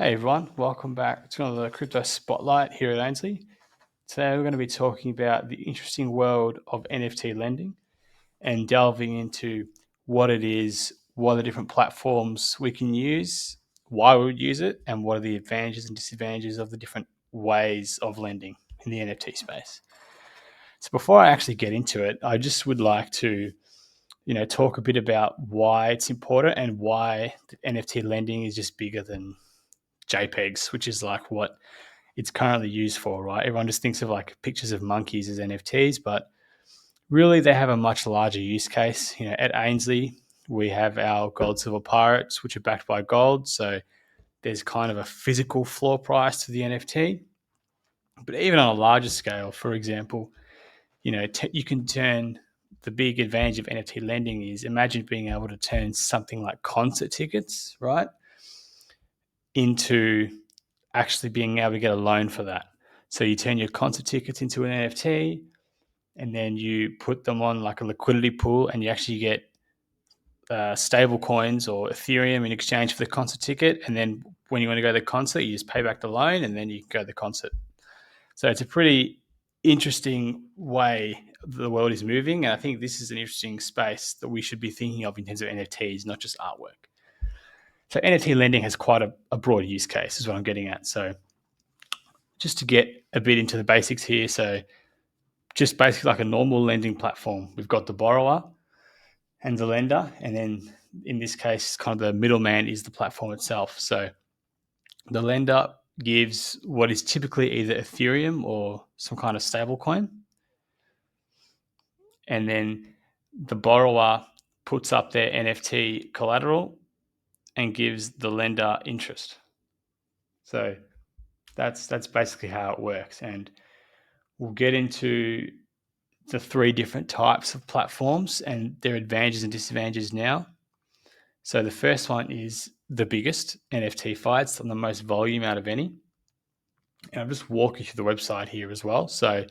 Hey everyone, welcome back to another Crypto Spotlight here at Ainslie. Today we're going to be talking about the interesting world of NFT lending and delving into what it is, what are the different platforms we can use, why we would use it, and what are the advantages and disadvantages of the different ways of lending in the NFT space. So before I actually get into it, I just would like to talk a bit about why it's important and why NFT lending is just bigger than JPEGs, which is like what it's currently used for, right? Everyone just thinks of like pictures of monkeys as NFTs, but really they have a much larger use case. At Ainslie, we have our gold, silver pirates, which are backed by gold. So there's kind of a physical floor price to the NFT. But even on a larger scale, for example, you can turn the big advantage of NFT lending is imagine being able to turn something like concert tickets, right, into actually being able to get a loan for that. So you turn your concert tickets into an NFT and then you put them on like a liquidity pool and you actually get stable coins or Ethereum in exchange for the concert ticket. And then when you want to go to the concert, you just pay back the loan and then you can go to the concert. So it's a pretty interesting way the world is moving. And I think this is an interesting space that we should be thinking of in terms of NFTs, not just artwork. So NFT lending has quite a broad use case is what I'm getting at. So just to get a bit into the basics here. So just basically like a normal lending platform. We've got the borrower and the lender. And then in this case, kind of the middleman is the platform itself. So the lender gives what is typically either Ethereum or some kind of stable coin. And then the borrower puts up their NFT collateral and gives the lender interest. So that's basically how it works. And we'll get into the three different types of platforms and their advantages and disadvantages now. So the first one is the biggest NFT fi. It's on the most volume out of any. And I'll just walk you through the website here as well. So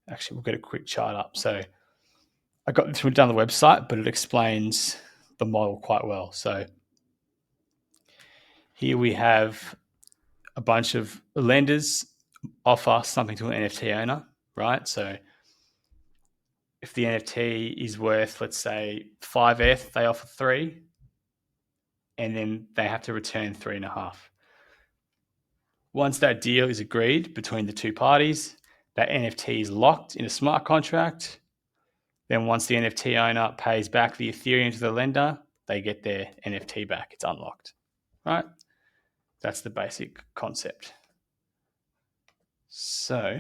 actually, we'll get a quick chart up. So I got this done on the website, but it explains the model quite well. So here we have a bunch of lenders offer something to an NFT owner, right? So if the NFT is worth, let's say, 5 ETH, they offer 3, and then they have to return 3.5. Once that deal is agreed between the two parties, that NFT is locked in a smart contract. Then once the NFT owner pays back the Ethereum to the lender, they get their NFT back. It's unlocked, right? That's the basic concept. So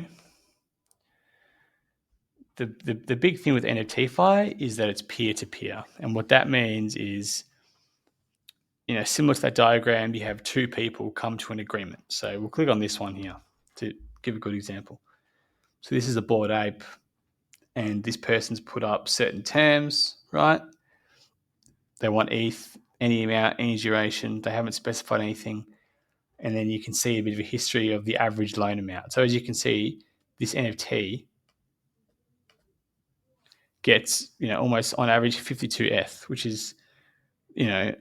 the big thing with NFT fi is that it's peer-to-peer. And what that means is, similar to that diagram, you have two people come to an agreement. So we'll click on this one here to give a good example. So this is a Bored Ape, and this person's put up certain terms, right? They want ETH, any amount, any duration. They haven't specified anything. And then you can see a bit of a history of the average loan amount. So as you can see, this NFT gets, almost on average 52 ETH, which is,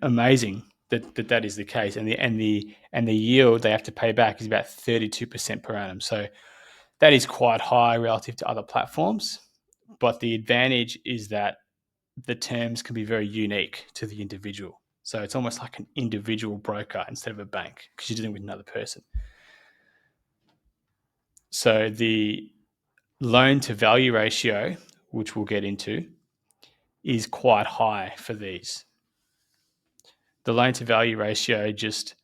amazing that is the case. And the yield they have to pay back is about 32% per annum. So that is quite high relative to other platforms. But the advantage is that the terms can be very unique to the individual. So it's almost like an individual broker instead of a bank because you're dealing with another person. So the loan to value ratio, which we'll get into, is quite high for these. The loan to value ratio just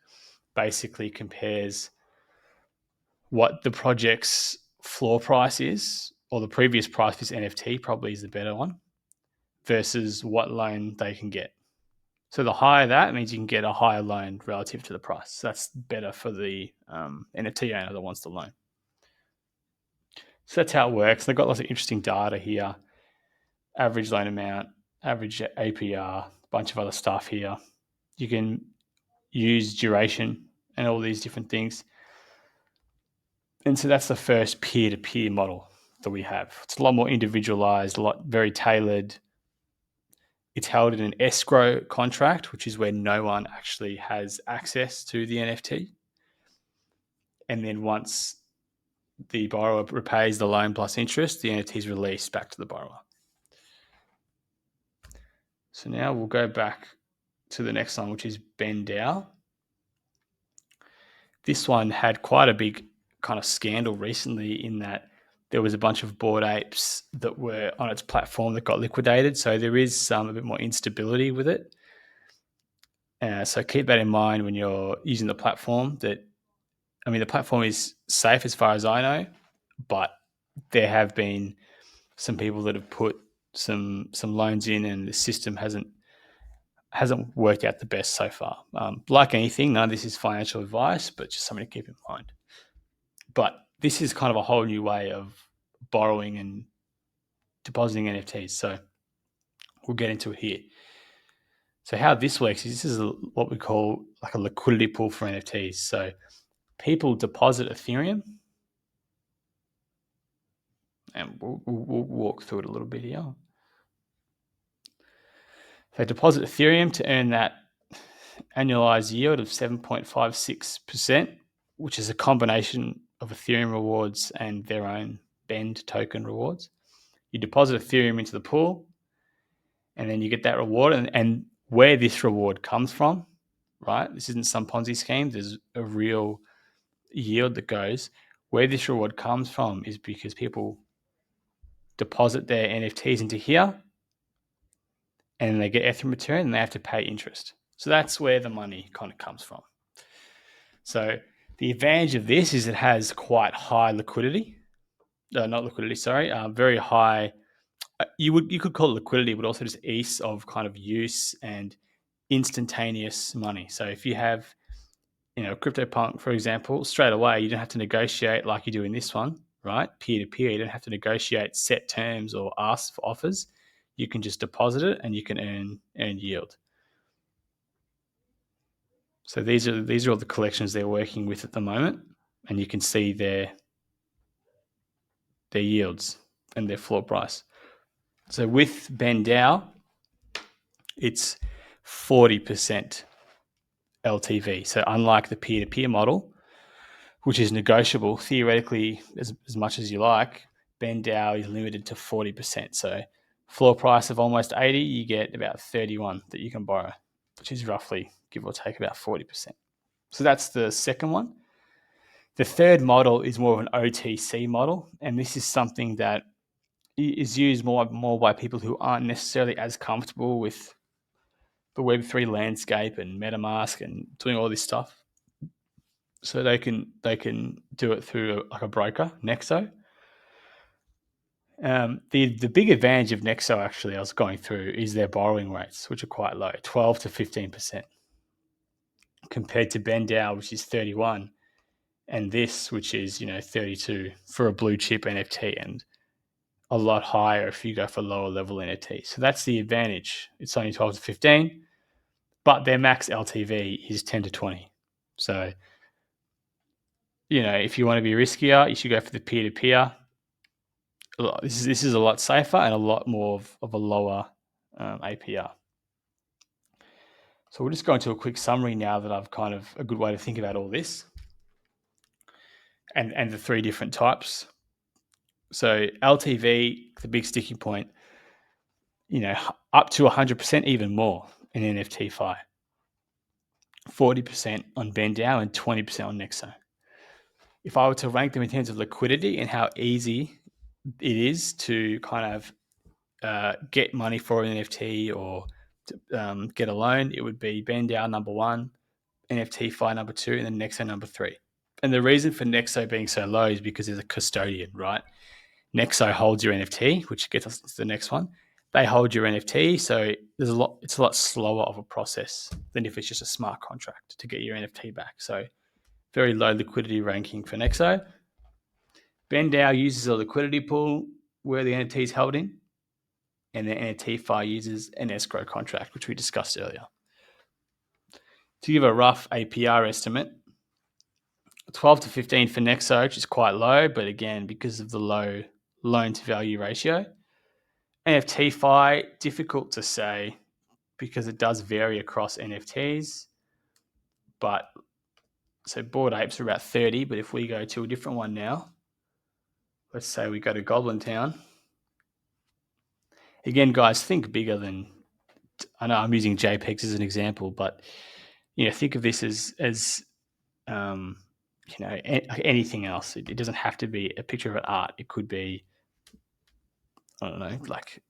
basically compares what the project's floor price is, or the previous price for this NFT probably is the better one, versus what loan they can get. So the higher that means you can get a higher loan relative to the price. So that's better for the NFT owner that wants the loan. So that's how it works. They've got lots of interesting data here. Average loan amount, average APR, a bunch of other stuff here. You can use duration and all these different things. And so that's the first peer-to-peer model that we have. It's a lot more individualized, a lot very tailored. It's held in an escrow contract, which is where no one actually has access to the NFT. And then once the borrower repays the loan plus interest, the NFT is released back to the borrower. So now we'll go back to the next one, which is BendDAO. This one had quite a big kind of scandal recently in that there was a bunch of Bored Apes that were on its platform that got liquidated. So there is a bit more instability with it. So keep that in mind when you're using the platform. The platform is safe as far as I know, but there have been some people that have put some loans in, and the system hasn't worked out the best so far. Like anything, none of this is financial advice, but just something to keep in mind. But this is kind of a whole new way of borrowing and depositing NFTs. So we'll get into it here. So how this works is this is what we call like a liquidity pool for NFTs. So people deposit Ethereum, and we'll walk through it a little bit here. They deposit Ethereum to earn that annualized yield of 7.56%, which is a combination of Ethereum rewards and their own Bend token rewards. You deposit Ethereum into the pool, and then you get that reward. And where this reward comes from, right? This isn't some Ponzi scheme. There's a real yield that goes. Where this reward comes from is because people deposit their NFTs into here, and they get Ethereum return, and they have to pay interest. So that's where the money kind of comes from. So the advantage of this is it has quite high liquidity. Not liquidity, sorry. Very high. You could call it liquidity, but also just ease of kind of use and instantaneous money. So if you have, CryptoPunk, for example, straight away, you don't have to negotiate like you do in this one, right? Peer to peer, you don't have to negotiate set terms or ask for offers. You can just deposit it and you can earn yield. So these are all the collections they're working with at the moment, and you can see their yields and their floor price. So with BendDAO, it's 40% LTV. So unlike the peer-to-peer model, which is negotiable theoretically as much as you like, BendDAO is limited to 40%. So floor price of almost 80, you get about 31 that you can borrow, which is roughly, give or take, about 40%. So that's the second one. The third model is more of an OTC model, and this is something that is used more by people who aren't necessarily as comfortable with the Web3 landscape and MetaMask and doing all this stuff. So they can do it through like a broker, Nexo. The big advantage of Nexo, actually, I was going through, is their borrowing rates, which are quite low, 12 to 15%, compared to BendDAO, which is 31, and this, which is 32 for a blue chip NFT, and a lot higher if you go for lower level NFT. So that's the advantage. It's only 12 to 15, but their max LTV is 10 to 20. So, if you want to be riskier, you should go for the peer-to-peer. This is a lot safer and a lot more of a lower APR. So we'll just go into a quick summary now that I've kind of a good way to think about all this and the three different types. So LTV, the big sticking point, up to 100%, even more in NFT Fi. 40% on BendDAO and 20% on Nexo. If I were to rank them in terms of liquidity and how easy it is to kind of get money for an NFT or to, get a loan, it would be BendDAO number 1, NFT Fi number 2, and then Nexo number 3. And the reason for Nexo being so low is because there's a custodian, right? Nexo holds your NFT, which gets us to the next one. They hold your NFT, so it's a lot slower of a process than if it's just a smart contract to get your NFT back. So very low liquidity ranking for Nexo. BendDAO uses a liquidity pool where the NFT is held in, and the NFT Fi uses an escrow contract, which we discussed earlier. To give a rough APR estimate, 12 to 15 for Nexo, which is quite low, but again, because of the low loan to value ratio. NFT Fi, difficult to say. because it does vary across NFTs. But so Bored Apes are about 30, but if we go to a different one now, let's say we go to Goblin Town. Again, guys, think bigger than, I know I'm using JPEGs as an example, but think of this as anything else. It doesn't have to be a picture of an art. It could be, I don't know, like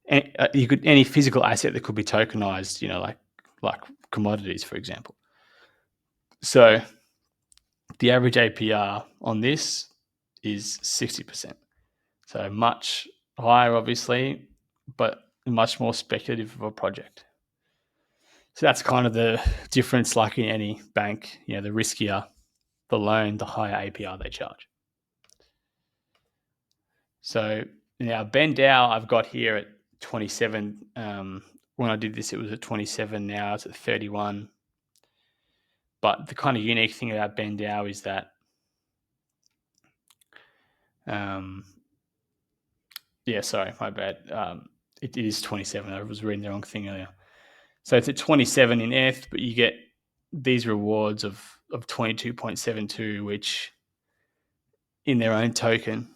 any physical asset that could be tokenized. Like commodities, for example. So the average APR on this is 60%. So much higher, obviously, but much more speculative of a project. So that's kind of the difference, like in any bank. The riskier the loan, the higher APR they charge. So now Ben Dow I've got here at 27. When I did this, it was at 27. Now it's at 31. But the kind of unique thing about Ben Dow is that, sorry, my bad. It is 27. I was reading the wrong thing earlier. So it's at 27 in ETH, but you get these rewards of 22.72, which in their own token,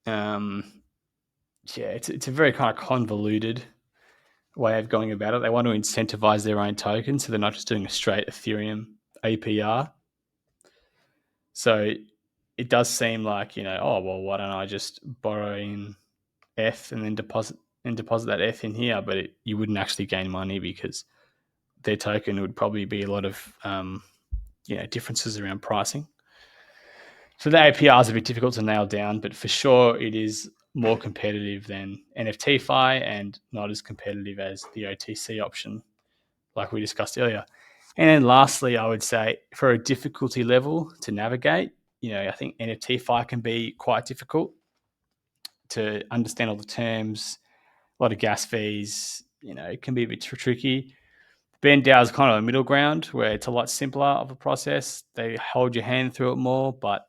it's a very kind of convoluted way of going about it. They want to incentivize their own token, so they're not just doing a straight Ethereum APR. So it does seem like, why don't I just borrow in ETH and then deposit that ETH in here? But you wouldn't actually gain money because their token would probably be a lot of differences around pricing. So the APR is a bit difficult to nail down, but for sure it is more competitive than NFTFi and not as competitive as the OTC option, like we discussed earlier. And then lastly, I would say for a difficulty level to navigate, I think NFTFi can be quite difficult to understand all the terms, a lot of gas fees. It can be a bit tricky. BenDAO is kind of a middle ground where it's a lot simpler of a process. They hold your hand through it more, but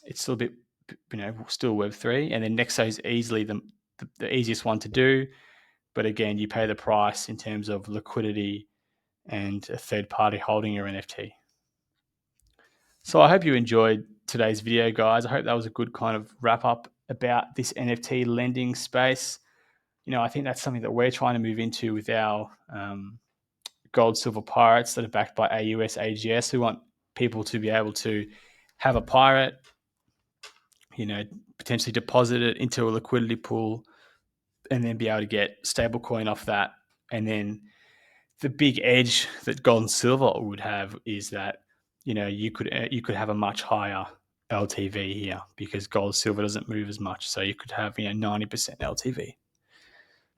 it's still a bit, still Web3. And then Nexo is easily the easiest one to do. But again, you pay the price in terms of liquidity and a third party holding your NFT. So I hope you enjoyed today's video, guys. I hope that was a good kind of wrap up about this NFT lending space. I think that's something that we're trying to move into with our gold, silver pirates that are backed by AUS, AGS. We want people to be able to have a pirate, potentially deposit it into a liquidity pool and then be able to get stablecoin off that. And then the big edge that gold and silver would have is that, you could have a much higher LTV here because gold, silver doesn't move as much. So you could have, 90% LTV.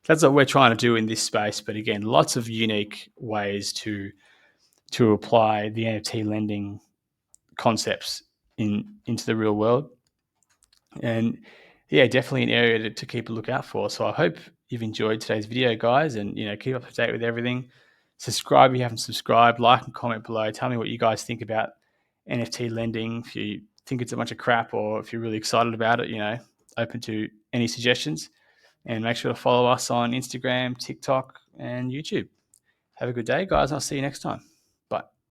That's what we're trying to do in this space. But again, lots of unique ways to apply the NFT lending concepts into the real world. And definitely an area to keep a lookout for. So I hope you've enjoyed today's video, guys, and keep up to date with everything. Subscribe if you haven't subscribed, like and comment below. Tell me what you guys think about NFT lending. If you think it's a bunch of crap or if you're really excited about it, open to any suggestions. And make sure to follow us on Instagram, TikTok, and YouTube. Have a good day, guys. I'll see you next time.